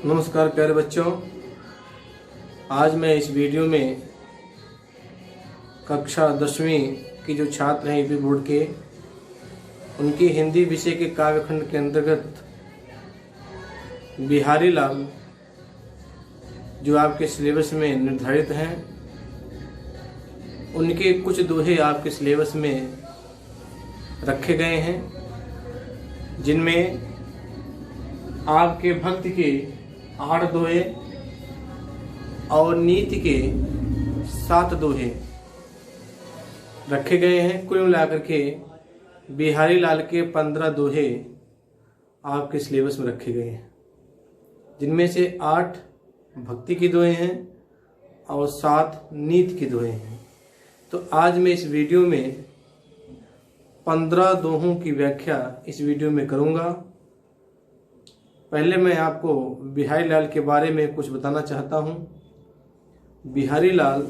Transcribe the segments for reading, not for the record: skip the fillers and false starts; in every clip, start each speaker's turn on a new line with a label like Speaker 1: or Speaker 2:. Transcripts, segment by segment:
Speaker 1: नमस्कार प्यारे बच्चों, आज मैं इस वीडियो में कक्षा 10वीं की जो छात्र हैं यूपी बोर्ड के, उनकी हिंदी विषय के काव्यखंड के अंतर्गत बिहारी लाल जो आपके सिलेबस में निर्धारित हैं, उनके कुछ दोहे आपके सिलेबस में रखे गए हैं, जिनमें आपके भक्त के 8 दोहे और नीति के 7 दोहे रखे गए हैं। कुल मिलाकर के बिहारी लाल के 15 दोहे आपके सिलेबस में रखे गए हैं, जिनमें से 8 भक्ति की दोहे हैं और 7 नीति की दोहे हैं। तो आज मैं इस वीडियो में 15 दोहों की व्याख्या इस वीडियो में करूंगा। पहले मैं आपको बिहारी लाल के बारे में कुछ बताना चाहता हूं। बिहारी लाल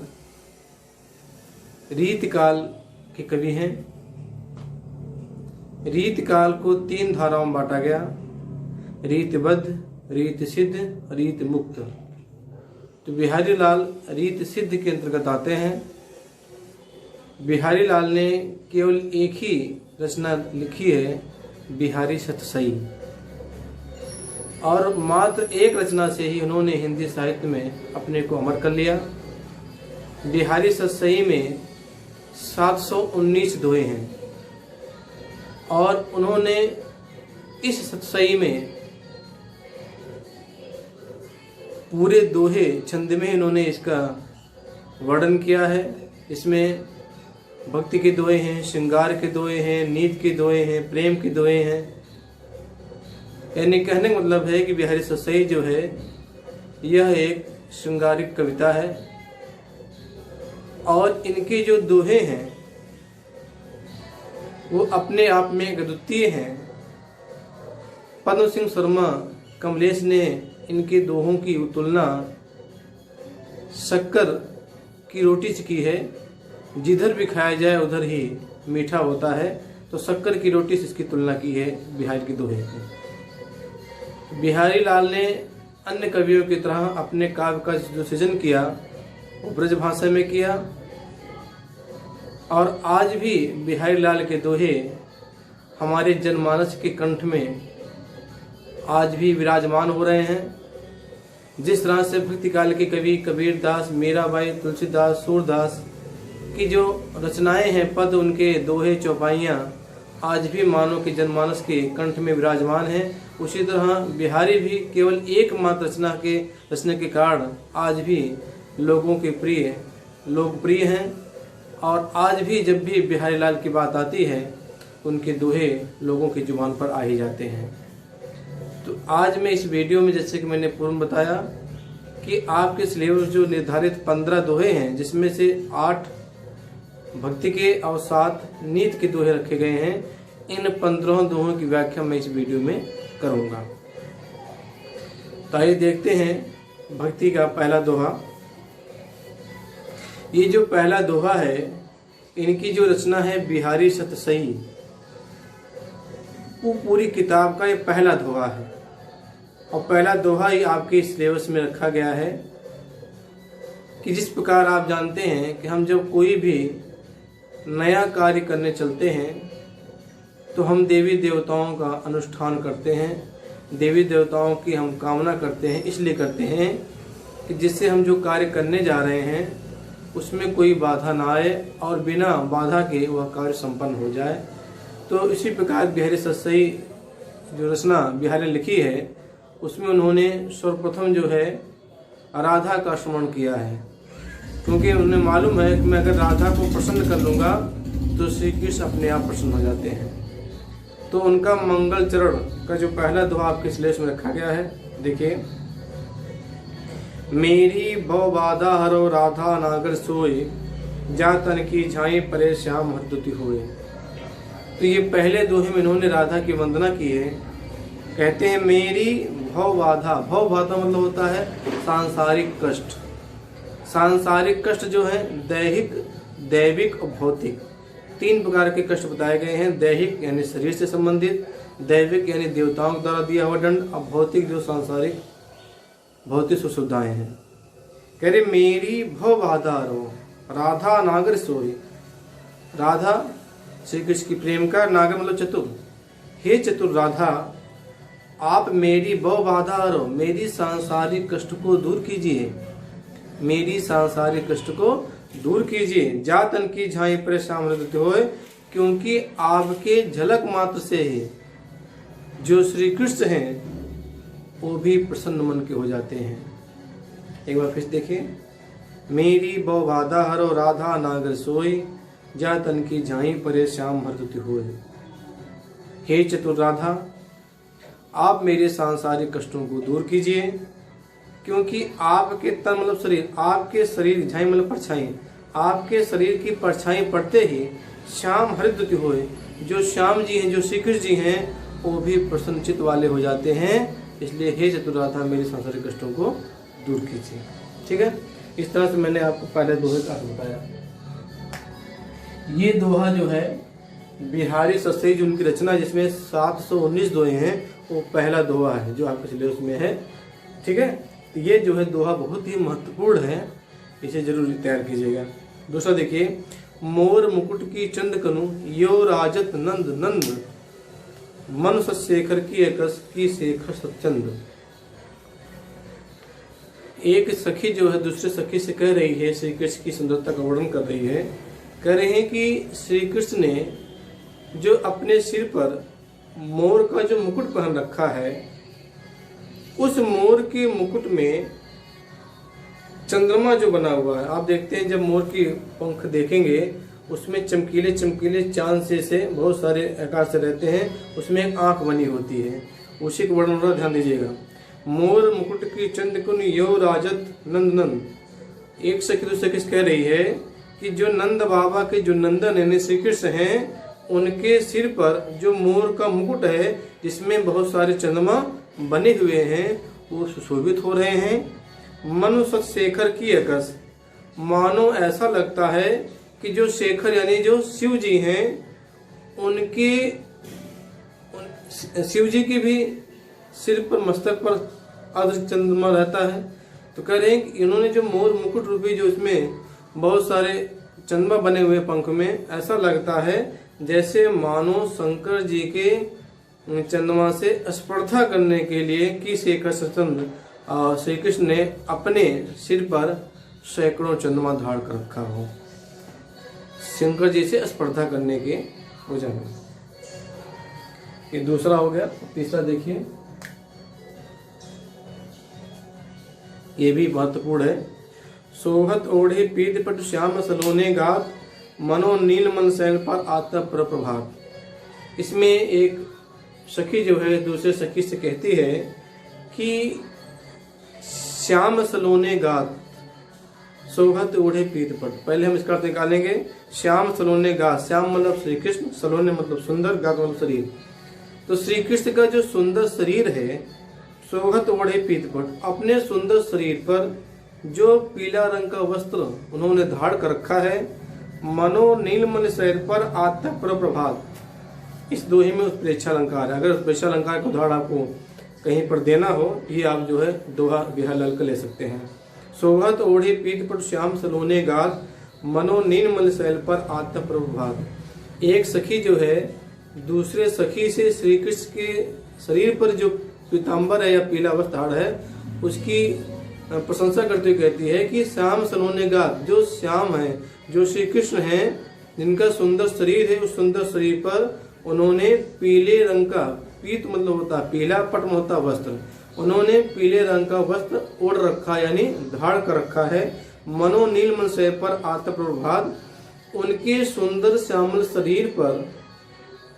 Speaker 1: रीतकाल के कवि हैं। रीतकाल को 3 धाराओं में बांटा गया: रीतबद्ध, रीत सिद्ध, रीत मुक्त। तो बिहारी लाल रीत सिद्ध के अंतर्गत आते हैं। बिहारी लाल ने केवल एक ही रचना लिखी है, बिहारी सतसई, और मात्र एक रचना से ही उन्होंने हिंदी साहित्य में अपने को अमर कर लिया। बिहारी सतसई में 719 दोहे हैं और उन्होंने इस सतसई में पूरे दोहे छंद में इन्होंने इसका वर्णन किया है। इसमें भक्ति के दोहे हैं, श्रृंगार के दोहे हैं, नीति के दोहे हैं, प्रेम के दोहे हैं। यानी कहने का मतलब है कि बिहारी सतसई जो है यह एक श्रृंगारिक कविता है, और इनके जो दोहे हैं वो अपने आप में अद्वितीय हैं। पद्म सिंह शर्मा कमलेश ने इनके दोहों की तुलना शक्कर की रोटी से की है। जिधर भी खाया जाए उधर ही मीठा होता है, तो शक्कर की रोटी से इसकी तुलना की है बिहारी के दोहे की। बिहारी लाल ने अन्य कवियों की तरह अपने काव्य का जो सृजन किया वो ब्रज भाषा में किया, और आज भी बिहारी लाल के दोहे हमारे जनमानस के कंठ में आज भी विराजमान हो रहे हैं। जिस तरह से भक्ति काल के कवि कबीर दास, मीराबाई, तुलसीदास, सूरदास की जो रचनाएं हैं, पद, उनके दोहे, चौपाइयाँ आज भी मानव के जनमानस के कंठ में विराजमान हैं, उसी तरह बिहारी भी केवल एकमात्र रचना के कारण आज भी लोगों के लोकप्रिय हैं। और आज भी जब भी बिहारी लाल की बात आती है, उनके दोहे लोगों की जुबान पर आ ही जाते हैं। तो आज मैं इस वीडियो में, जैसे कि मैंने पूर्व में बताया, कि आपके सिलेबस जो निर्धारित 15 दोहे हैं, जिसमें से 8 भक्ति के और 7 नीति के दोहे रखे गए हैं, इन 15 दोहों की व्याख्या मैं इस वीडियो में करूंगा। तो आइए देखते हैं भक्ति का पहला दोहा। ये जो पहला दोहा है, इनकी जो रचना है बिहारी सतसई, वो पूरी किताब का ये पहला दोहा है, और पहला दोहा ही आपके सिलेबस में रखा गया है। कि जिस प्रकार आप जानते हैं कि हम जब कोई भी नया कार्य करने चलते हैं तो हम देवी देवताओं का अनुष्ठान करते हैं, देवी देवताओं की हम कामना करते हैं। इसलिए करते हैं कि जिससे हम जो कार्य करने जा रहे हैं उसमें कोई बाधा ना आए और बिना बाधा के वह कार्य संपन्न हो जाए। तो इसी प्रकार बिहारी सतसई जो रचना बिहारी ने लिखी है, उसमें उन्होंने सर्वप्रथम जो है राधा का स्मरण किया है, क्योंकि उन्हें मालूम है कि मैं अगर राधा को प्रसन्न कर लूँगा तो श्री कृष्ण अपने आप प्रसन्न हो जाते हैं। तो उनका मंगल चरण का जो पहला दोहा आपके सिलेबस में रखा गया है, देखिए: मेरी भव बाधा हरो राधा नागर सोए, जा तन की झाई परे श्याम हरदुति होए। तो ये पहले दोहे में इन्होंने राधा की वंदना की है। कहते हैं मेरी भव बाधा, भव बाधा मतलब होता है सांसारिक कष्ट। सांसारिक कष्ट जो है दैविक और भौतिक, 3 प्रकार के कष्ट बताए गए हैं। दैहिक यानी शरीर से संबंधित, दैविक यानी देवताओं द्वारा दिया हुआ दंड, और भौतिक जो सांसारिक बहुत ही सुविधाएं हैं। कह रहे मेरी भव बाधा रो राधा नागर सोई। राधा श्री कृष्ण की प्रेम का, नागर मतलब चतुर। हे चतुर राधा, आप मेरी भव बाधा रो, मेरी सांसारिक कष्ट को दूर कीजिए, मेरी सांसारिक कष्ट को दूर कीजिए। जातन की झाई परेशान हृदय होए, क्योंकि आपके झलक मात्र से ही जो श्री कृष्ण हैं वो भी प्रसन्न मन के हो जाते हैं। एक बार फिर देखिए, मेरी भव बाधा हरो राधा नागर सोई, जातन की झाई परेशान हृदय होए। हे चतुर राधा, आप मेरे सांसारिक कष्टों को दूर कीजिए, क्योंकि आपके तन मतलब शरीर, आपके शरीर झाई मतलब परछाई, आपके शरीर की परछाई पड़ते ही श्याम हृदय होए, जो श्याम जी हैं, जो श्री कृष्ण जी हैं, वो भी प्रसन्नचित वाले हो जाते हैं। इसलिए हे चतुर राधा, मेरे सांसारिक कष्टों को दूर कीजिए। ठीक है, इस तरह से मैंने आपको पहले दोहे का अर्थ बताया। ये दोहा जो है बिहारी सस्तेज उनकी रचना, जिसमें 719 दोहे हैं, वो पहला दोहा है जो आपके सिलेबस में है। ठीक है, ये जो है दोहा बहुत ही महत्वपूर्ण है, इसे जरूर तैयार कीजिएगा। दूसरा देखिए, मोर मुकुट की चंद कनु यो राजत नंद नंद, मन सशेखर की एकस की शेखर सचंद। एक सखी जो है दूसरे सखी से कह रही है, श्री कृष्ण की सुंदरता का वर्णन कर रही है। कह रहे हैं कि श्री कृष्ण ने जो अपने सिर पर मोर का जो मुकुट पहन रखा है, उस मोर के मुकुट में चंद्रमा जो बना हुआ है, आप देखते हैं जब मोर की पंख देखेंगे उसमें चमकीले चमकीले चांद से बहुत सारे आकार से रहते हैं, उसमें एक आंख बनी होती है, उसी को वर्णन पर ध्यान दीजिएगा। मोर मुकुट की चंद कुन यो राजत नंद नंद। एक सखी दूसरे किस कह रही है कि जो नंद बाबा के जो नंदन यानी श्री कृष्ण हैं, उनके सिर पर जो मोर का मुकुट है जिसमें बहुत सारे चंद्रमा बने हुए हैं, वो सुशोभित हो रहे हैं। मनु शेखर की अकस, मानो ऐसा लगता है कि जो शेखर यानी जो शिव जी हैं, उनके शिव जी की भी सिर पर मस्तक पर अर्ध चंद्रमा रहता है। तो कह रहे हैं कि इन्होंने जो मोर मुकुट रूपी जो इसमें बहुत सारे चंद्रमा बने हुए पंख में, ऐसा लगता है जैसे मानो शंकर जी के चंद्रमा से स्पर्धा करने के लिए कि शेखर सचंद श्री कृष्ण ने अपने सिर पर सैकड़ों चंद्रमा धारण कर रखा हो, शंकर जी से स्पर्धा करने के वजह में। ये दूसरा हो गया। तीसरा देखिए, ये भी महत्वपूर्ण है। सोहत ओढ़े पीत पट श्याम सलोने गात, मनो नील मन सैल पर आता प्रभात। इसमें एक सखी जो है दूसरे सखी से कहती है कि श्याम सलोने गात, सोहत ओढ़े पीत पट। पहले हम इसका अर्थ निकालेंगे। श्याम सलोने गात, श्याम मतलब श्री कृष्ण, सलोने मतलब सुंदर, गात मतलब शरीर। तो श्री कृष्ण का जो सुंदर शरीर है, सोहत ओढ़े पीत पट, अपने सुंदर शरीर पर जो पीला रंग का वस्त्र उन्होंने धारण कर रखा है, मनो नीलमल शरीर पर आत्म प्रभात। इस दोहे में उत्प्रेक्षा अलंकार है। अगर उत्प्रेक्षा अलंकार का उदाहरण आपको कहीं पर देना हो, ये आप जो है दोहा बिहार लाल का ले सकते हैं। सोहत ओढ़े पीत पट श्याम सलोने गात, मनो नीलमल शैल पर आत्म प्रभात। एक सखी जो है दूसरे सखी से श्री कृष्ण के शरीर पर जो पीताम्बर है या पीला वस्त्र धारण है, उसकी प्रशंसा करते हुए कहती है कि श्याम सलोने गात, जो श्याम है, जो श्री कृष्ण हैं, जिनका सुंदर शरीर है, उस सुंदर शरीर पर उन्होंने पीले रंग का, पीत मतलब होता है पीला, पट में होता वस्त्र, उन्होंने पीले रंग का वस्त्र ओढ़ रखा यानी धारण कर रखा है। मनो नीलमल शैल पर आत्म प्रभात, उनके सुंदर श्यामल शरीर पर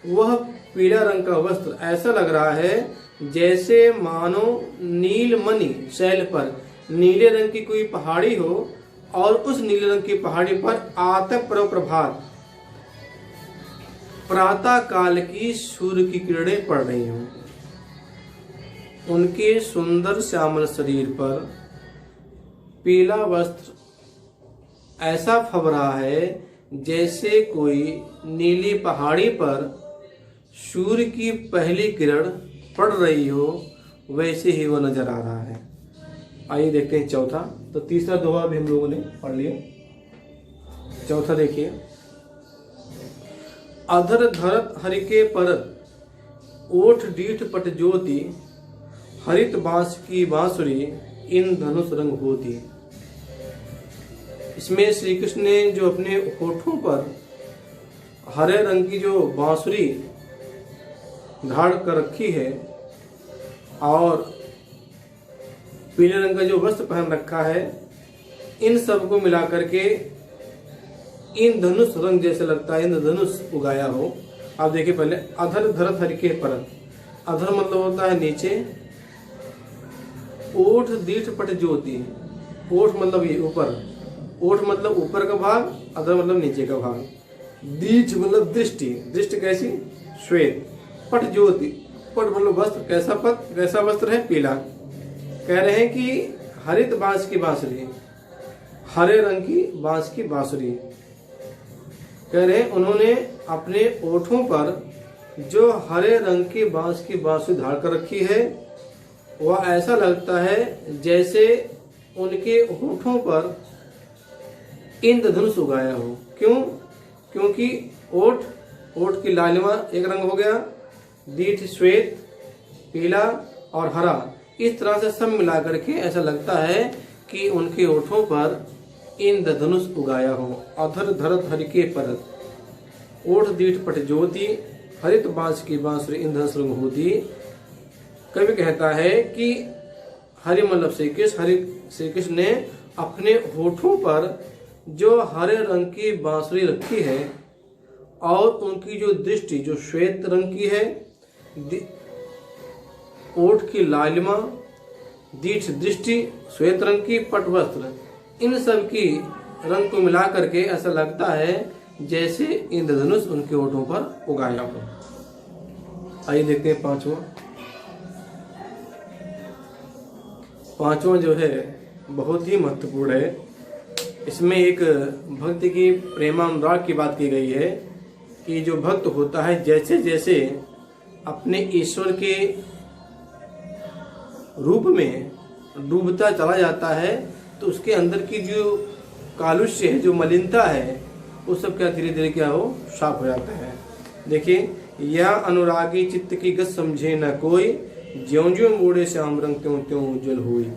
Speaker 1: वह पीला रंग का वस्त्र ऐसा लग रहा है जैसे मानो नीलमणि शैल पर नीले रंग की कोई पहाड़ी हो, और उस नीले रंग की पहाड़ी पर आतप प्रभात, प्रातः काल की सूर्य की किरणें पड़ रही हों। उनके सुंदर श्यामल शरीर पर पीला वस्त्र ऐसा फब रहा है जैसे कोई नीली पहाड़ी पर सूर्य की पहली किरण पड़ रही हो, वैसे ही वो नजर आ रहा है। आइए देखते हैं चौथा। तो तीसरा दोहा भी हम लोगों ने पढ़ लिया। चौथा देखिए, अधर धरत हरि के परत, ओठ डीठ पट ज्योति, हरित बांस की बांसुरी, इन धनुष रंग होती। इसमें श्री कृष्ण ने जो अपने होठों पर हरे रंग की जो बांसुरी धाड़ कर रखी है और पीले रंग का जो वस्त्र पहन रखा है, इन सब को मिला करके इन धनुष रंग जैसे लगता है, इन धनुष उगाया हो। आप देखिए पहले, अधर धरत हरि के परत। अधर मतलब होता है नीचे, ओठ दीठ पट ज्योति। ओठ मतलब ये ऊपर, ओठ मतलब ऊपर का भाग, अधर मतलब नीचे का भाग। दीठ मतलब दृष्टि, दृष्टि कैसी? श्वेत। पट ज्योति, पट मतलब वस्त्र, कैसा पट, कैसा वस्त्र है? पीला। कह रहे हैं कि हरित बांस की बांसुरी, हरे रंग की बांस की बांसुरी। कह रहे हैं उन्होंने अपने ओठों पर जो हरे रंग की बांस की बांसुरी धार कर रखी है, वह ऐसा लगता है जैसे उनके होठों पर इंद्रधनुष उगाया हो। क्यों? क्योंकि ओठ, ओठ की लालिमा एक रंग हो गया, दीठ श्वेत, पीला और हरा, इस तरह से सब मिला करके ऐसा लगता है कि उनके होठों पर इंद्रधनुष उगाया हो। अधर धरत हरि के परत, ओठ दीठ पट ज्योति, हरित बांस की बांसुरी, इंद्रधनुष रंग होती। कवि कहता है कि हरि मतलब श्री कृष्ण ने अपने होठों पर जो हरे रंग की बांसुरी रखी है और उनकी जो दृष्टि जो श्वेत रंग की है, ओठ की लालिमा, दीठ दृष्टि श्वेत रंग की, पट वस्त्र, इन सब की रंग को मिला करके ऐसा लगता है जैसे इंद्रधनुष उनके होठों पर उगाया हो। आइए देखते हैं पांचवा जो है बहुत ही महत्वपूर्ण है। इसमें एक भक्ति की प्रेमानुराग की बात की गई है कि जो भक्त होता है जैसे जैसे अपने ईश्वर के रूप में डूबता चला जाता है, तो उसके अंदर की जो कालुष्य है, जो मलिनता है, वो सब क्या धीरे धीरे क्या हो, साफ हो जाता है। देखिए, यह अनुरागी चित्त की गत समझे न कोई, ज्यों ज्यों मोड़े श्याम रंग त्यों त्यों उज्जवल हुई।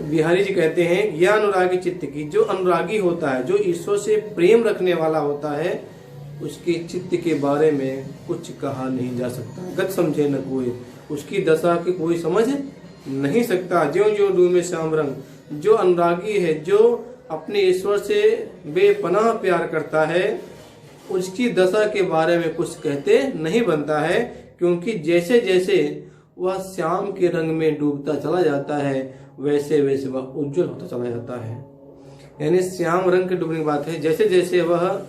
Speaker 1: बिहारी जी कहते हैं, यह अनुरागी चित्त की, जो अनुरागी होता है, जो ईश्वर से प्रेम रखने वाला होता है, उसके चित्त के बारे में कुछ कहा नहीं जा सकता। गत समझे न कोई, उसकी दशा की कोई समझ नहीं सकता। ज्यों ज्यों डूबे श्याम रंग, जो अनुरागी है, जो अपने ईश्वर से बेपनाह प्यार करता है, उसकी दशा के बारे में कुछ कहते नहीं बनता है, क्योंकि जैसे जैसे वह श्याम के रंग में डूबता चला जाता है, वैसे वैसे वह उज्जवल होता चला जाता है। यानी श्याम रंग के डूबने की बात है, जैसे जैसे वह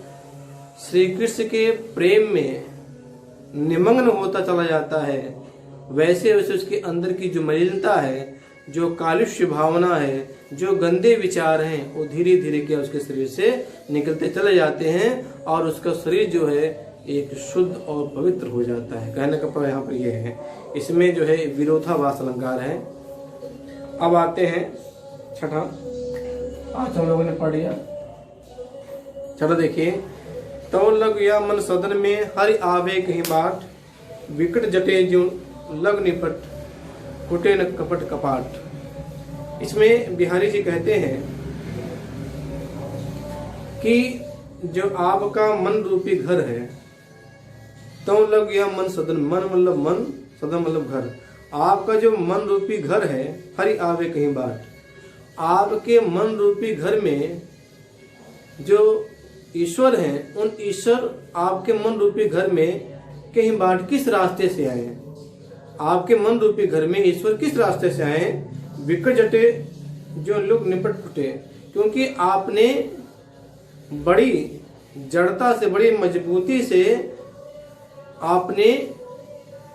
Speaker 1: श्री कृष्ण के प्रेम में निमग्न होता चला जाता है, वैसे वैसे उसके अंदर की जो मलिनता है, जो कालुष्य भावना है, जो गंदे विचार हैं, वो धीरे धीरे क्या उसके शरीर से निकलते चले जाते हैं और उसका शरीर जो है एक शुद्ध और पवित्र हो जाता है। कहने का पर यहाँ पर यह है। इसमें जो है विरोधाभास अलंकार है। अब आते हैं छठा, आज हम लोगों ने पढ़ लिया छठा। देखिए, तो लग या मन सदन में हरि आवे कहीं बाट, विकट जटे जो लग निपट, कुटे न कपट कपाट। इसमें बिहारी जी कहते हैं कि जो आपका मन रूपी घर है, तो लग या मन सदन, मन मतलब मन, सदन मतलब घर, आपका जो मन रूपी घर है, हरि आवे कहीं बाट, आपके मन रूपी घर में जो ईश्वर हैं, उन ईश्वर आपके मन रूपी घर में कहीं बाट किस रास्ते से आए? आपके मन रूपी घर में ईश्वर किस रास्ते से आए? विकट जटे जो लोग निपट फुटे, क्योंकि आपने बड़ी जड़ता से, बड़ी मजबूती से आपने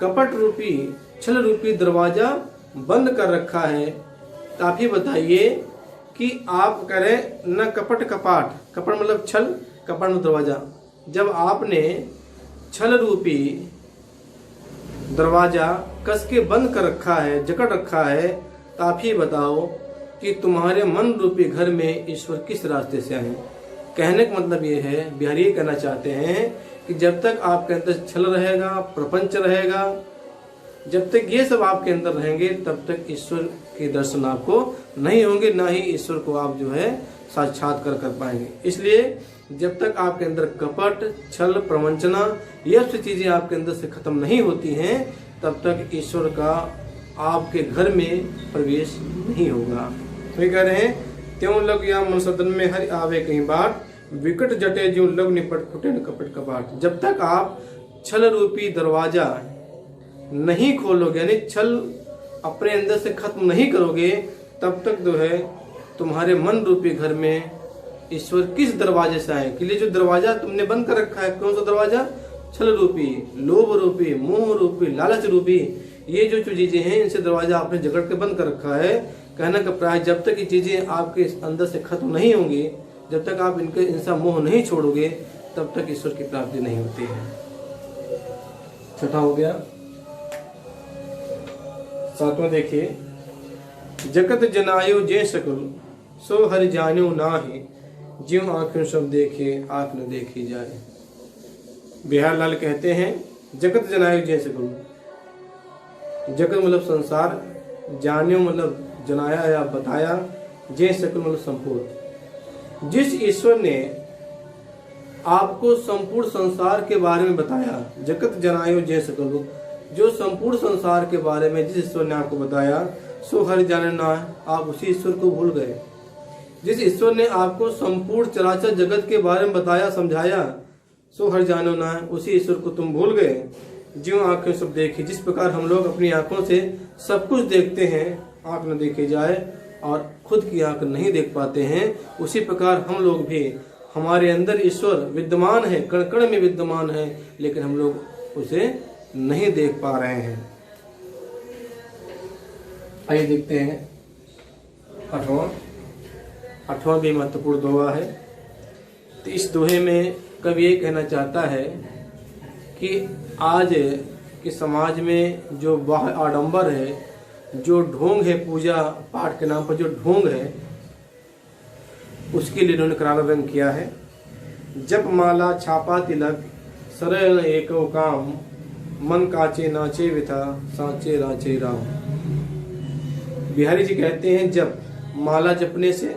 Speaker 1: कपट रूपी, छल रूपी दरवाजा बंद कर रखा है। तो आप ही बताइए कि आप करें न कपट कपाट, कपट मतलब छल, कपट मतलब दरवाजा। जब आपने छल रूपी दरवाजा कस के बंद कर रखा है, जकड़ रखा है, तो आप ही बताओ कि तुम्हारे मन रूपी घर में ईश्वर किस रास्ते से आए। कहने का मतलब ये है, बिहारी ये कहना चाहते हैं कि जब तक आपके अंदर छल रहेगा, प्रपंच रहेगा, जब तक ये सब आपके अंदर रहेंगे तब तक ईश्वर के दर्शन आपको नहीं होंगे, ना ही ईश्वर को आप जो है साक्षात्कार कर पाएंगे। इसलिए जब तक आपके अंदर कपट, छल, प्रवंचना ये सब चीजें आपके अंदर से खत्म नहीं होती हैं तब तक ईश्वर का आपके घर में प्रवेश नहीं होगा। तो ये कह रहे हैं, त्यों लग या मन सदन में हरि आवे कहीं बाट, विकट जटे जो लग निपट फुटे न कपट कपाट। जब तक आप छल रूपी दरवाजा नहीं खोलोगे, यानी छल अपने अंदर से खत्म नहीं करोगे, तब तक जो है तुम्हारे मन रूपी घर में ईश्वर किस दरवाजे से आए। के लिए जो दरवाजा तुमने बंद कर रखा है, कौन सा दरवाजा? छल रूपी, लोभ रूपी, मोह रूपी, लालच रूपी, ये जो चीजें हैं इनसे दरवाजा आपने जकड़ के बंद कर रखा है। कहने का प्राय जब तक ये चीजें आपके अंदर से खत्म नहीं होंगी, जब तक आप इनसा मोह नहीं छोड़ोगे, तब तक ईश्वर की प्राप्ति नहीं होती है। छठा हो गया। सातवां देखिए, जगत जनायो जे सकल सो हरि जान्यो नाहि, ज्यों आंखें सब देखे आंख न देखी जाए। बिहार लाल कहते हैं, जगत जनायो जे सकल, जगत मतलब संसार, जान्यो मतलब जनाया या बताया, जे सकल मतलब संपूर्ण। जिस ईश्वर ने आपको संपूर्ण संसार के बारे में बताया, जगत जनायो जे सकल, जो संपूर्ण संसार के बारे में जिस ईश्वर ने आपको बताया, सो हरि जाने ना, आप उसी ईश्वर को भूल गए। जिस ईश्वर ने आपको संपूर्ण चराचर जगत के बारे में बताया, समझाया, सो हरि जानो ना, उसी ईश्वर को तुम भूल गए। ज्यों आंखें सब देखी, जिस प्रकार हम लोग अपनी आंखों से सब कुछ देखते हैं, आंख न देखी जाए, और खुद की आंख नहीं देख पाते हैं, उसी प्रकार हम लोग भी, हमारे अंदर ईश्वर विद्यमान है, कण कण में विद्यमान है, लेकिन हम लोग उसे नहीं देख पा रहे हैं। आइए देखते हैं आठवां भी महत्वपूर्ण दोहा है। तो इस दोहे में कवि ये कहना चाहता है कि आज के समाज में जो बाह्य आडंबर है, जो ढोंग है, पूजा पाठ के नाम पर जो ढोंग है, उसके लिए इन्होंने करारा रंग किया है। जप माला छापा तिलक सरल एको काम, मन काचे नाचे विथा सांचे राचे राम। बिहारी जी कहते हैं, जप माला जपने से,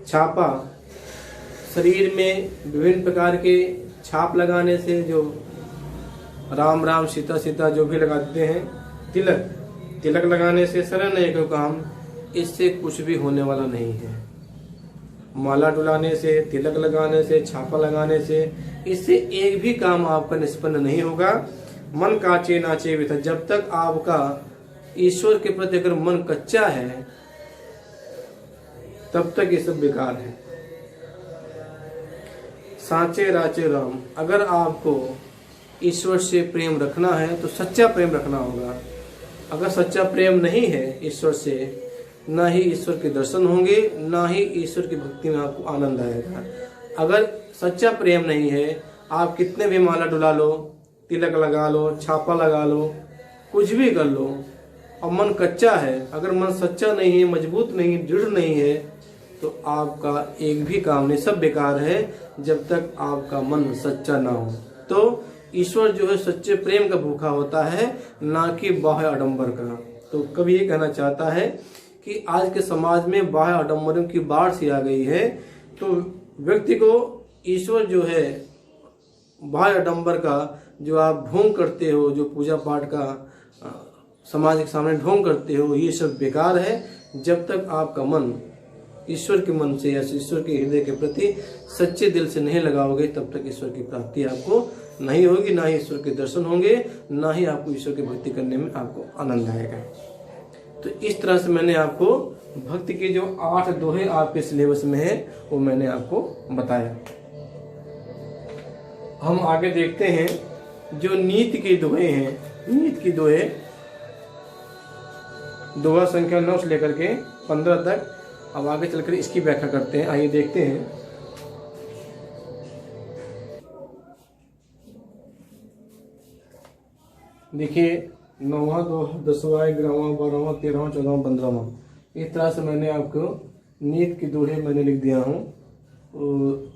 Speaker 1: छापा शरीर में विभिन्न प्रकार के छाप लगाने से, जो राम राम सीता सीता जो भी लगाते हैं, तिलक लगाने से, सरल एक काम, इससे कुछ भी होने वाला नहीं है। माला डुलाने से, तिलक लगाने से, छापा लगाने से, इससे एक भी काम आपका निष्पन्न नहीं होगा। मन काचे नाचे विथा, जब तक आपका ईश्वर के प्रति अगर मन कच्चा है तब तक ये सब बेकार है। सांचे राचे राम, अगर आपको ईश्वर से प्रेम रखना है तो सच्चा प्रेम रखना होगा। अगर सच्चा प्रेम नहीं है ईश्वर से, ना ही ईश्वर के दर्शन होंगे, ना ही ईश्वर की भक्ति में आपको आनंद आएगा। अगर सच्चा प्रेम नहीं है, आप कितने भी माला डुला लो, तिलक लगा लो, छापा लगा लो, कुछ भी कर लो, और मन कच्चा है, अगर मन सच्चा नहीं है, मजबूत नहीं, दृढ़ नहीं है, तो आपका एक भी काम नहीं, सब बेकार है, जब तक आपका मन सच्चा ना हो। तो ईश्वर जो है सच्चे प्रेम का भूखा होता है, ना कि बाह्य आडंबर का। तो कभी ये कहना चाहता है कि आज के समाज में बाह्य आडंबरों की बाढ़ सी आ गई है, तो व्यक्ति को ईश्वर जो है बाह्य आडंबर का जो आप ढोंग करते हो, जो पूजा पाठ का समाज के सामने ढोंग करते हो, ये सब बेकार है। जब तक आपका मन ईश्वर के मन से या ईश्वर के हृदय के प्रति सच्चे दिल से नहीं लगाओगे, तब तक ईश्वर की प्राप्ति आपको नहीं होगी, ना ही ईश्वर के दर्शन होंगे, ना ही आपको ईश्वर की भक्ति करने में आपको आनंद आएगा। तो इस तरह से मैंने आपको भक्ति के जो 8 दोहे आपके सिलेबस में है वो मैंने आपको बताया। हम आगे देखते हैं जो नीति के दोहे हैं। नीति की दोहे दोहा संख्या 9 से लेकर के 15 तक, अब आगे चलकर इसकी व्याख्या करते हैं। आइए देखते हैं। देखिए 9वां 10वां 11वां 12वां 13वां 14वां 15वां, इस तरह से मैंने आपको नीत के दोहे मैंने लिख दिया हूँ।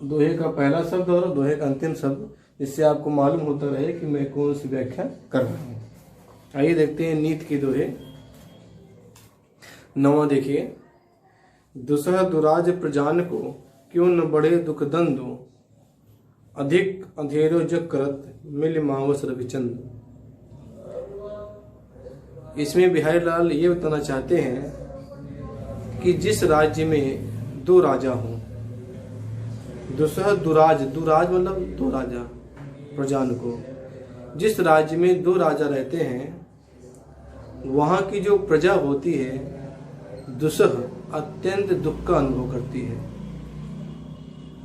Speaker 1: दोहे का पहला शब्द और दोहे का अंतिम शब्द, जिससे आपको मालूम होता रहे कि मैं कौन सी व्याख्या कर रहा हूँ। आइए देखते हैं नीत के दोहे। 9वां देखिए, दुसह दुराज प्रजान को क्यों न बढ़े दुख दंदो, अधिक अंधेरो जग करत मिल मावस रविचंद। इसमें बिहारी लाल ये बताना चाहते हैं कि जिस राज्य में दो राजा हों, दुसह दुराज, दुराज मतलब दो राजा, प्रजान को, जिस राज्य में दो राजा रहते हैं वहाँ की जो प्रजा होती है दुसह अत्यंत दुख का अनुभव करती है।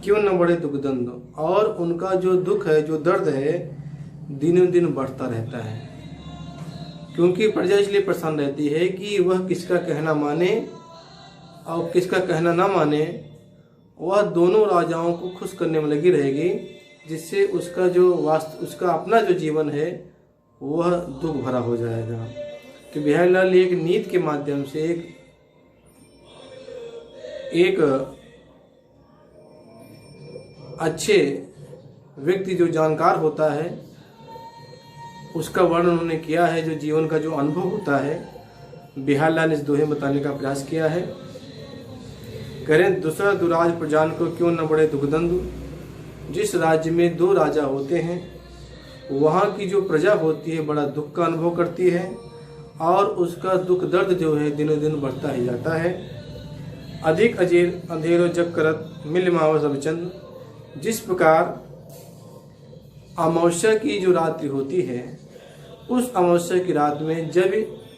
Speaker 1: क्यों न बड़े दुख दंड, और उनका जो दुख है, जो दर्द है, दिनों दिन बढ़ता रहता है। क्योंकि प्रजा इसलिए परेशान रहती है कि वह किसका कहना माने और किसका कहना ना माने, वह दोनों राजाओं को खुश करने में लगी रहेगी, जिससे उसका जो उसका अपना जो जीवन है वह दुख भरा हो जाएगा। कि बिहारी लाल एक नीति के माध्यम से एक अच्छे व्यक्ति जो जानकार होता है उसका वर्णन उन्होंने किया है, जो जीवन का जो अनुभव होता है बिहारी लाल इस दोहे में बताने का प्रयास किया है। करें दुसह दुराज प्रजान को क्यों न बड़े दुखदंदु, जिस राज्य में दो राजा होते हैं वहाँ की जो प्रजा होती है बड़ा दुख का अनुभव करती है और उसका दुख दर्द जो है दिनों दिन बढ़ता ही जाता है। अधिक अजेर अंधेरो जग करत मिल मावस रविचंद, जिस प्रकार अमावस्या की जो रात्रि होती है उस अमावस्या की रात में जब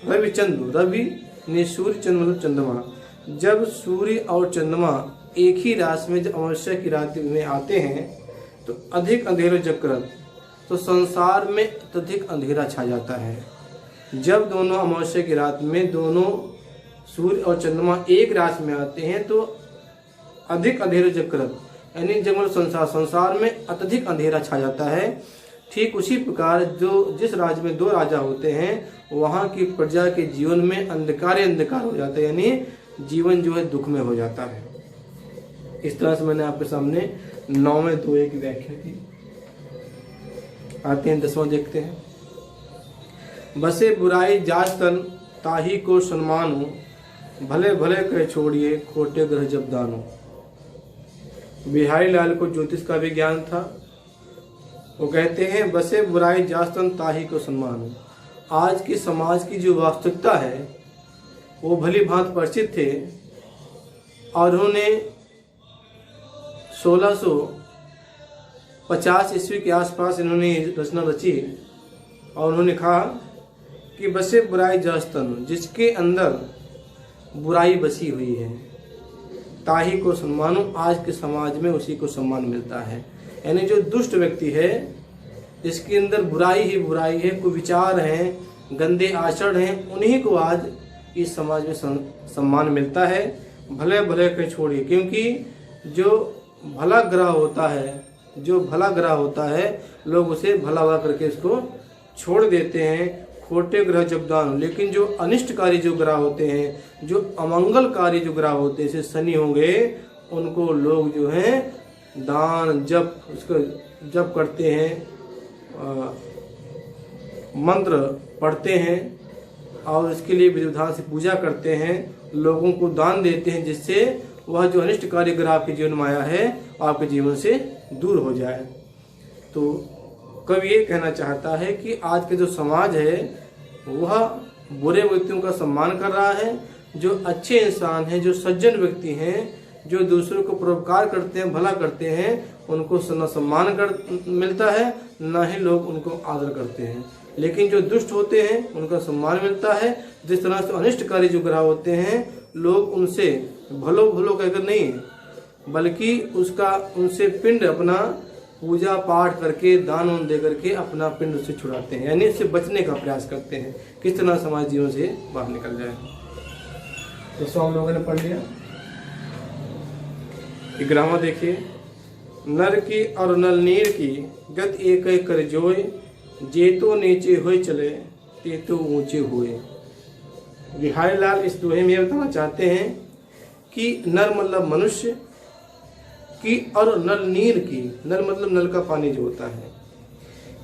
Speaker 1: रविचंद, रवि ने सूर्य चंद्र मतलब चंद्रमा, जब सूर्य और चंद्रमा एक ही राशि में जब अमावस्या की रात्रि में आते हैं तो अधिक अंधेरो जग करत, तो संसार में अत्यधिक अंधेरा छा जाता है। जब दोनों अमावस्या की रात में दोनों सूर्य और चंद्रमा एक राशि में आते हैं तो अधिक अंधेरो जग करत, यानी जब संसार में अत्यधिक अंधेरा छा जाता है। ठीक उसी प्रकार जो जिस राज्य में दो राजा होते हैं वहाँ की प्रजा के जीवन में अंधकार अंधकार हो जाता है, यानी जीवन जो है दुख में हो जाता है। इस तरह से मैंने आपके सामने 9वें दोहे की व्याख्या की। आते हैं 10वां देखते हैं। बसे बुराई जाच तन ताही को सन्मानो, भले भले कह छोड़िए खोटे ग्रह जब दानो। बिहारी लाल को ज्योतिष का भी ज्ञान था। वो कहते हैं बसे बुराई जास्तन ताही को सम्मान। आज की समाज की जो वास्तविकता है वो भली भांति परिचित थे और उन्होंने 1650 ईस्वी के आसपास इन्होंने रचना रची और उन्होंने कहा कि बसे बुराई जास्तन, जिसके अंदर बुराई बसी हुई है, ताही को सम्मानो, आज के समाज में उसी को सम्मान मिलता है। यानी जो दुष्ट व्यक्ति है जिसके अंदर बुराई ही बुराई है, कुविचार हैं, गंदे आचरण हैं, उन्हीं को आज इस समाज में सम्मान मिलता है। भले भले के छोड़िए, क्योंकि जो भला ग्रह होता है, जो भला ग्रह होता है लोग उसे भला हुआ करके इसको छोड़ देते हैं, खोटे ग्रह जब दान। लेकिन जो अनिष्टकारी जो ग्रह होते हैं, जो अमंगलकारी जो ग्रह होते हैं, जैसे शनि होंगे, उनको लोग जो है दान जप उसको जप करते हैं, मंत्र पढ़ते हैं और इसके लिए विधि विधान से पूजा करते हैं, लोगों को दान देते हैं, जिससे वह जो अनिष्टकारी ग्रह आपके जीवन में आया है आपके जीवन से दूर हो जाए। तो कवि ये कहना चाहता है कि आज के जो समाज है वह बुरे व्यक्तियों का सम्मान कर रहा है, जो अच्छे इंसान हैं, जो सज्जन व्यक्ति हैं, जो दूसरों को परोपकार करते हैं, भला करते हैं, उनको न सम्मान मिलता है न ही लोग उनको आदर करते हैं। लेकिन जो दुष्ट होते हैं उनका सम्मान मिलता है। जिस तरह से अनिष्टकारी जो ग्रह होते हैं लोग उनसे भलो भलो कहकर नहीं बल्कि उसका उनसे पिंड अपना पूजा पाठ करके दान वान दे करके अपना पिंड उससे छुड़ाते हैं, यानी उससे बचने का प्रयास करते हैं, किस तरह समाज जीवन से बाहर निकल जाए। तो सो हम लोगों ने पढ़ लिया। 11वां देखिए, नर की और नल नीर की गत एक कर जोय, जेतो नीचे होय चले ते तो ऊंचे हुए। बिहारी लाल इस दोहे में बताना चाहते हैं कि नर मतलब मनुष्य की और नल नीर की, नल मतलब नल का पानी जो होता है,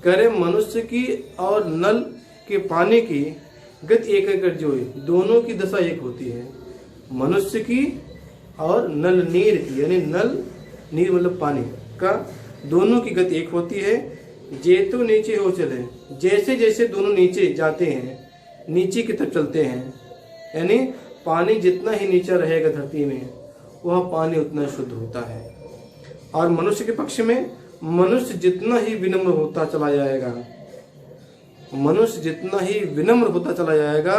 Speaker 1: कह रहे मनुष्य की और नल के पानी की गति एक एक जो है, दोनों की दशा एक होती है। मनुष्य की और नल नीर की, यानी नल नीर मतलब पानी का, दोनों की गति एक होती है। जे तो नीचे हो चले, जैसे जैसे दोनों नीचे जाते हैं, नीचे की तरफ चलते हैं, यानी पानी जितना ही नीचा रहेगा धरती में, वह पानी उतना शुद्ध होता है। और मनुष्य के पक्ष में मनुष्य जितना ही विनम्र होता चला जाएगा, मनुष्य जितना ही विनम्र होता चला जाएगा,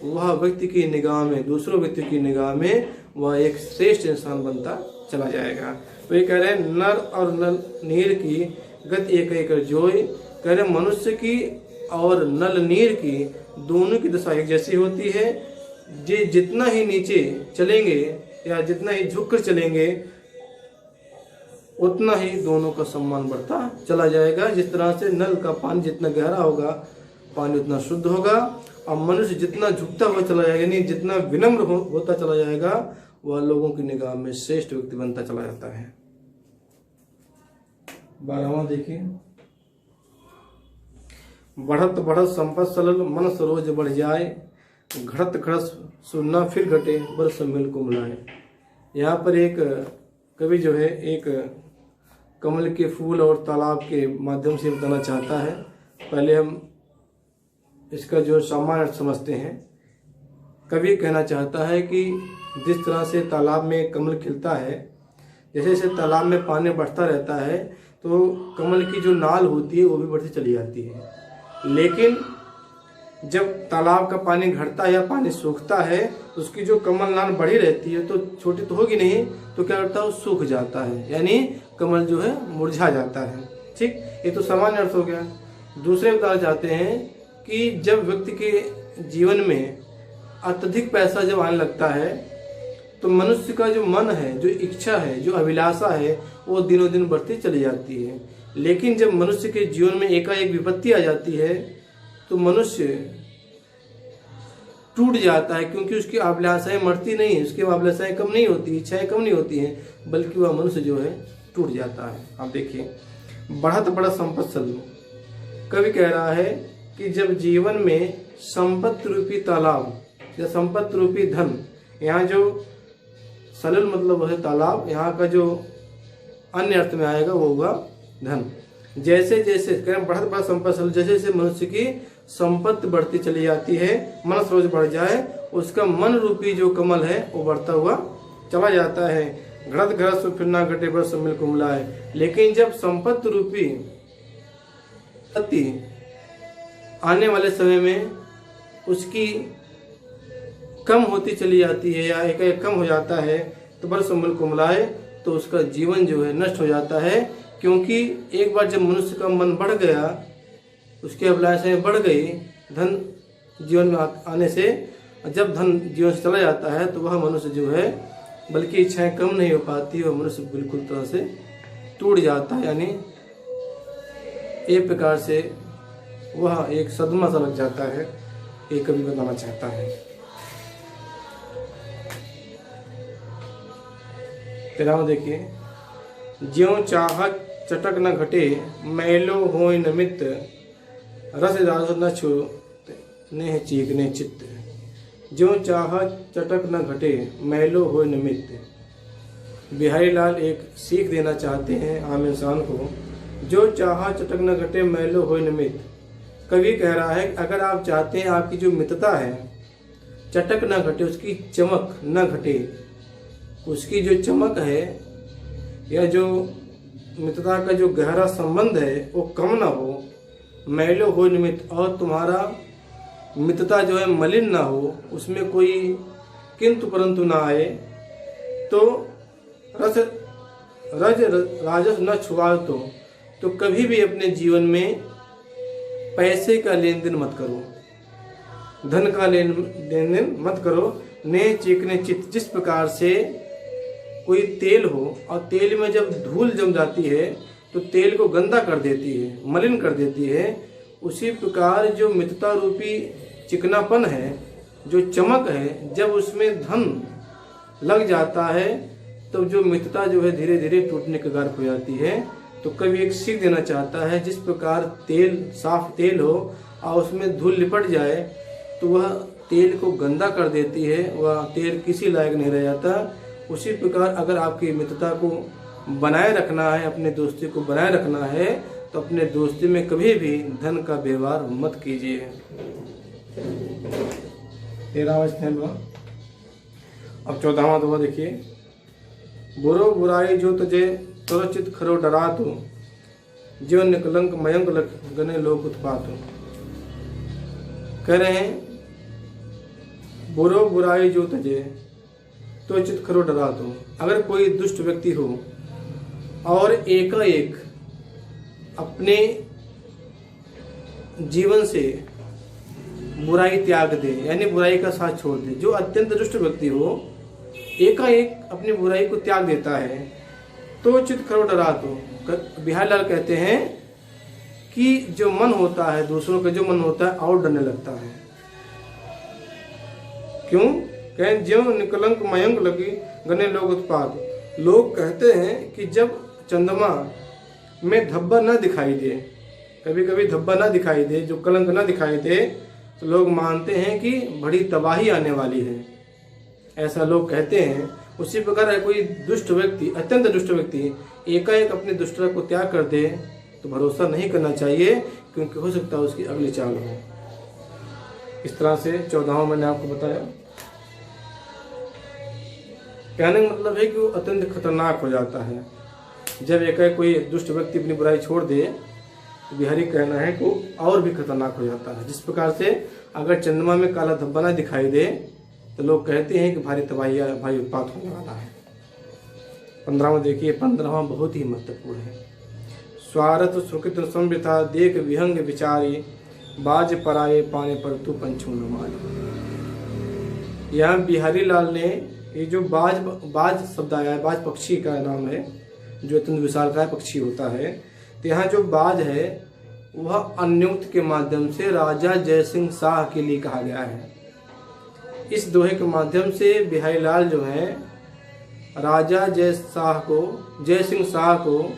Speaker 1: वह व्यक्ति की निगाह में, दूसरों व्यक्ति की निगाह में वह एक श्रेष्ठ इंसान बनता चला जाएगा। तो ये कह रहे हैं नर और नल नीर की गति एक एक जोई, कह रहे मनुष्य की और नल नीर की दोनों की दशा एक जैसी होती है। जे जितना ही नीचे चलेंगे या जितना ही झुक कर चलेंगे, उतना ही दोनों का सम्मान बढ़ता चला जाएगा। जिस तरह से नल का पानी जितना गहरा होगा, पानी उतना शुद्ध होगा, और मनुष्य जितना झुकता हुआ चला जाएगा, यानी जितना विनम्र होता चला जाएगा, वह लोगों की निगाह में श्रेष्ठ व्यक्ति बनता चला जाता है। 12वां देखिए, बढ़त बढ़त संपत सलल मन सरोज बढ़ जाए, घड़त घड़त सुनना फिर घटे बरस मिल कुमलाए। यहाँ पर एक कवि जो है एक कमल के फूल और तालाब के माध्यम से बताना चाहता है। पहले हम इसका जो सामान्य अर्थ समझते हैं। कवि कहना चाहता है कि जिस तरह से तालाब में कमल खिलता है, जैसे जैसे तालाब में पानी बढ़ता रहता है तो कमल की जो नाल होती है वो भी बढ़ती चली जाती है, लेकिन जब तालाब का पानी घटता है या पानी सूखता है तो उसकी जो कमल नाल बढ़ी रहती है, तो छोटी तो होगी नहीं, तो क्या करता है वो सूख जाता है, यानी कमल जो है मुरझा जाता है। ठीक, ये तो सामान्य अर्थ हो गया। दूसरे बताना चाहते हैं कि जब व्यक्ति के जीवन में अत्यधिक पैसा जब आने लगता है तो मनुष्य का जो मन है, जो इच्छा है, जो अभिलाषा है, वो दिनों दिन बढ़ती चली जाती है। लेकिन जब मनुष्य के जीवन में एकाएक विपत्ति आ जाती है तो मनुष्य टूट जाता है, क्योंकि उसकी अभिलाषाएं मरती नहीं है, उसकी अभिलाषाएं कम नहीं होती, इच्छाएं कम नहीं होती हैं, बल्कि वह मनुष्य जो है टूट जाता है। आप देखिए, बढ़त बढ़त संपत सलल, कवि कह रहा है कि जब जीवन में संपत्ति रूपी तालाब या संपत्ति रूपी धन, यहाँ जो सलल मतलब है तालाब, यहाँ का जो अन्य अर्थ में आएगा वो होगा धन। जैसे जैसे बढ़त बढ़त संपत्ति सलल, जैसे जैसे मनुष्य की संपत्ति बढ़ती चली जाती है, मन रोज बढ़ जाए, उसका मन रूपी जो कमल है वो बढ़ता हुआ चला जाता है। घड़त घड़त फिर ना घटे बरस मिल कुमलाए। लेकिन जब संपत्ति रूपी आने वाले समय में उसकी कम होती चली जाती है या एक कम हो जाता है, तो बरस मिल कुमलाए, तो उसका जीवन जो है नष्ट हो जाता है। क्योंकि एक बार जब मनुष्य का मन बढ़ गया, उसकी अभिलाषाएं बढ़ गई धन जीवन में आने से, जब धन जीवन से चला जाता है तो वह मनुष्य जो है, बल्कि इच्छाएं कम नहीं हो पाती, वह मनुष्य बिल्कुल तरह से टूट जाता है, यानी एक प्रकार से वह एक सदमा सा लग जाता है, ये कवि बताना चाहता है। 13वां देखिए, ज्यों चाहत चटक न घटे मैलो होय न मित, रस रास न छो नेह चीकने चित्त। ज्यों चाहत चटक न घटे मैलो होय न मित। बिहारी लाल एक सीख देना चाहते हैं आम इंसान को, जो चाह चटक न घटे मैलो होय न मित। कवि कह रहा है अगर आप चाहते हैं आपकी जो मितता है चटक न घटे, उसकी चमक न घटे, उसकी जो चमक है या जो मित्रता का जो गहरा संबंध है वो कम ना हो, मैलो हो निमित, और तुम्हारा मित्रता जो है मलिन ना हो, उसमें कोई किंतु परंतु ना आए, तो रस रज राजस न छुआ, तो कभी भी अपने जीवन में पैसे का लेन देन मत करो, धन का लेन देन मत करो। ने चिकने चित्त, जिस प्रकार से कोई तेल हो और तेल में जब धूल जम जाती है तो तेल को गंदा कर देती है, मलिन कर देती है, उसी प्रकार जो मित्रता रूपी चिकनापन है, जो चमक है, जब उसमें धन लग जाता है तो जो मित्रता जो है धीरे धीरे टूटने के कगार हो जाती है। तो कवि एक सीख देना चाहता है, जिस प्रकार तेल, साफ तेल हो और उसमें धूल लिपट जाए तो वह तेल को गंदा कर देती है, वह तेल किसी लायक नहीं रह जाता। उसी प्रकार अगर आपकी मित्रता को बनाए रखना है, अपने दोस्ती को बनाए रखना है, तो अपने दोस्ती में कभी भी धन का व्यवहार मत कीजिए। 13वां स्टेंजा। अब 14वां दोहा देखिए। बुरो बुराई जो तुझे तुरचित खरो डरा तो, जो निकलंक मयंक लख गने लोग उत्पात। कह रहे हैं बुरो बुराई जो तुझे तुरचित खरो डरा तो, अगर कोई दुष्ट व्यक्ति हो और एकाएक अपने जीवन से बुराई त्याग दे, यानी बुराई का साथ छोड़ दे, जो अत्यंत दुष्ट व्यक्ति हो एकाएक अपनी बुराई को त्याग देता है, तो चित खरो डरा तो। बिहारीलाल कहते हैं कि जो मन होता है, दूसरों का जो मन होता है और डरने लगता है। क्यों? कहें ज्यों निकलंक मयंक लगी गने लोग उत्पाद। लोग कहते हैं कि जब चंद्रमा में धब्बा न दिखाई दे, कभी कभी धब्बा न दिखाई दे, जो कलंक न दिखाई दे, तो लोग मानते हैं कि बड़ी तबाही आने वाली है, ऐसा लोग कहते हैं। उसी प्रकार कोई दुष्ट व्यक्ति, अत्यंत दुष्ट व्यक्ति एकाएक अपनी दुष्टता को त्याग कर दे तो भरोसा नहीं करना चाहिए, क्योंकि हो सकता है उसकी अगली चाल हो। इस तरह से 14वां मैंने आपको बताया। कहने का मतलब है कि वो अत्यंत खतरनाक हो जाता है। जब एकाएक कोई दुष्ट व्यक्ति अपनी बुराई छोड़ दे तो बिहारी कहना है कि वो और भी खतरनाक हो जाता है। जिस प्रकार से अगर चंद्रमा में काला धब्बा न दिखाई दे तो लोग कहते हैं कि भारी तबाही, भारी उत्पात होने वाला है। 15वां देखिए। 15वां बहुत ही महत्वपूर्ण है। स्वार्थ सुकृत संवृथा देख विहंग विचारी, बाज पराये पाने पर तू पंछू न मारी। यहाँ बिहारी लाल ने ये जो बाज शब्द आया है, बाज पक्षी का नाम है, जो अत्यंत विशालकाय पक्षी होता है। तो यहाँ जो बाज है वह अन्युक्त के माध्यम से राजा जयसिंह शाह के लिए कहा गया है। इस दोहे के माध्यम से बिहारी लाल जो है राजा जय सिंह शाह को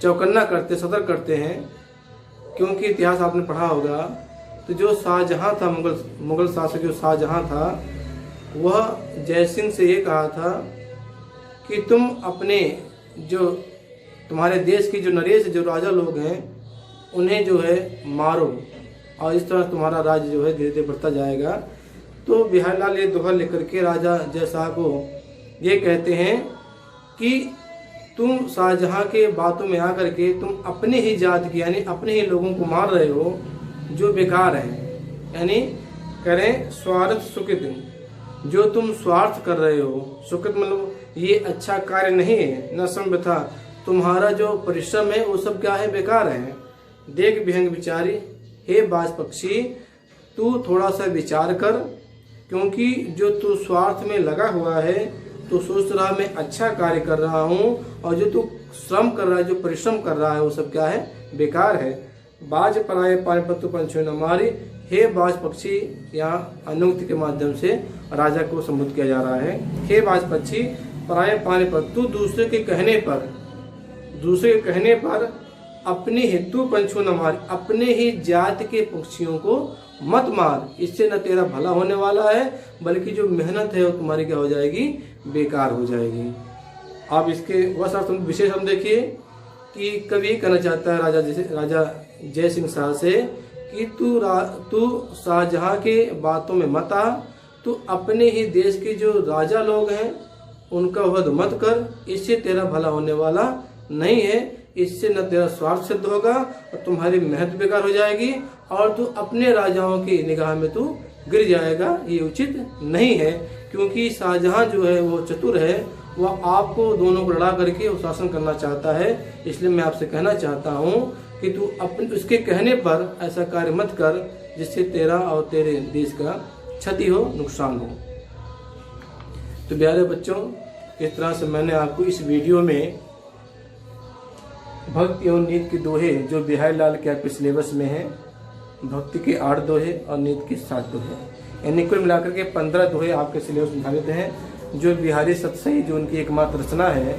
Speaker 1: चौकन्ना करते, सतर्क करते हैं। क्योंकि इतिहास आपने पढ़ा होगा तो जो शाहजहां था, मुगल शासक जो शाहजहां था, वह जयसिंह से ये कहा था कि तुम अपने जो तुम्हारे देश की जो नरेश, जो राजा लोग हैं, उन्हें जो है मारो, और इस तरह तुम्हारा राज्य जो है धीरे धीरे बढ़ता जाएगा। तो बिहारी लाल ये दोहा लेकर के राजा जय शाह को ये कहते हैं कि तुम शाहजहां के बातों में आकर के तुम अपने ही जात की, यानी अपने ही लोगों को मार रहे हो जो बेकार हैं। यानी करें स्वार्थ सुकृत, जो तुम स्वार्थ कर रहे हो, सुकृत मतलब ये अच्छा कार्य नहीं है, न संवृथा, तुम्हारा जो परिश्रम है वो सब क्या है, बेकार है। देख विहंग विचारी, हे बाज पक्षी तू थोड़ा सा विचार कर, क्योंकि जो तू स्वार्थ में लगा हुआ है तो सोच रहा मैं अच्छा कार्य कर रहा हूँ, और जो तू श्रम कर रहा है, जो परिश्रम कर रहा है, वो सब क्या है, बेकार है। बाज पराये पाने पर तू पंछी न मारी, हे बाज पक्षी, यहाँ अनुक्ति के माध्यम से राजा को संबोधित किया जा रहा है। हे बाज पक्षी पराये पाने पर, तू दूसरे के कहने पर अपने ही तू पंछू न मार, अपने ही जात के पक्षियों को मत मार, इससे न तेरा भला होने वाला है, बल्कि जो मेहनत है वो तुम्हारी क्या हो जाएगी, बेकार हो जाएगी। आप इसके विशेष हम देखिए कि कवि कहना चाहता है राजा जय सिंह शाह से कि तू शाहजहां के बातों में मत आ, तू अपने ही देश के जो राजा लोग हैं उनका वध मत कर, इससे तेरा भला होने वाला नहीं है, इससे न तेरा स्वार्थ सिद्ध होगा और तुम्हारी मेहनत बेकार हो जाएगी, और तू अपने राजाओं की निगाह में तू गिर जाएगा, ये उचित नहीं है। क्योंकि शाहजहां जो है वो चतुर है, वह आपको दोनों को लड़ा करके वो शासन करना चाहता है। इसलिए मैं आपसे कहना चाहता हूँ कि तू अपने उसके कहने पर ऐसा कार्य मत कर जिससे तेरा और तेरे देश का क्षति हो, नुकसान हो। तो प्यारे बच्चों, इस तरह से मैंने आपको इस वीडियो में भक्ति एवं नीति के दोहे जो बिहारी लाल के आपके सिलेबस में हैं, भक्ति के 8 दोहे और नीति के 7 दोहे, यानी कुल मिलाकर के 15 दोहे आपके सिलेबस में निर्धारित हैं, जो बिहारी सतसई जो उनकी एकमात्र रचना है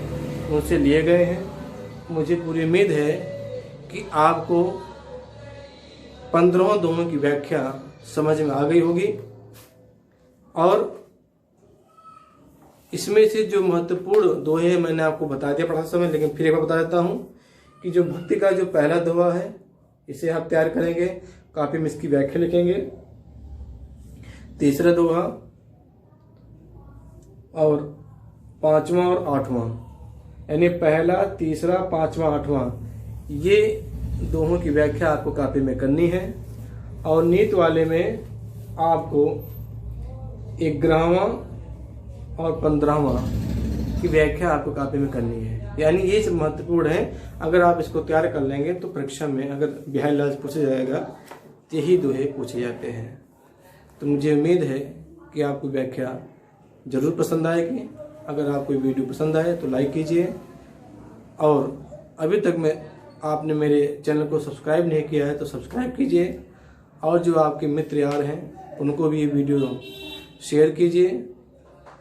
Speaker 1: उनसे लिए गए हैं। मुझे पूरी उम्मीद है कि आपको 15 दोहों की व्याख्या समझ में आ गई होगी और इसमें से जो महत्वपूर्ण दोहे हैं मैंने आपको बता दिया पढ़ाते समय, लेकिन फिर एक बार बता देता हूँ कि जो भक्ति का जो पहला दोहा है इसे आप तैयार करेंगे, कॉपी में इसकी व्याख्या लिखेंगे। तीसरा दोहा और 5वां और 8वां, यानी पहला, तीसरा, 5वां, 8वां, ये दोहों की व्याख्या आपको कॉपी में करनी है। और नीत वाले में आपको 11वां और 15वां की व्याख्या आपको कॉपी में करनी है। यानी ये सब महत्वपूर्ण है। अगर आप इसको तैयार कर लेंगे तो परीक्षा में अगर बिहारी लाल से पूछा जाएगा यही दोहे पूछे जाते हैं। तो मुझे उम्मीद है कि आपको व्याख्या जरूर पसंद आएगी। अगर आपको वीडियो पसंद आए तो लाइक कीजिए और अभी तक आपने मेरे चैनल को सब्सक्राइब नहीं किया है तो सब्सक्राइब कीजिए और जो आपके मित्र यार हैं उनको भी ये वीडियो शेयर कीजिए।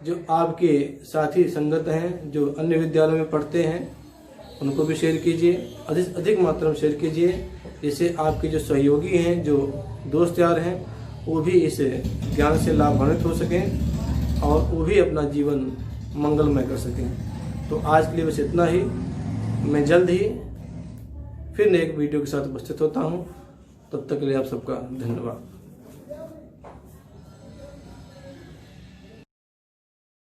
Speaker 1: जो आपके साथी संगत हैं जो अन्य विद्यालयों में पढ़ते हैं उनको भी शेयर कीजिए, अधिक मात्रा में शेयर कीजिए, जिससे आपके जो सहयोगी हैं, जो दोस्त यार हैं, वो भी इस ज्ञान से लाभान्वित हो सकें और वो भी अपना जीवन मंगलमय कर सकें। तो आज के लिए बस इतना ही। मैं जल्द ही फिर एक वीडियो के साथ उपस्थित होता हूँ। तब तक के लिए आप सबका धन्यवाद।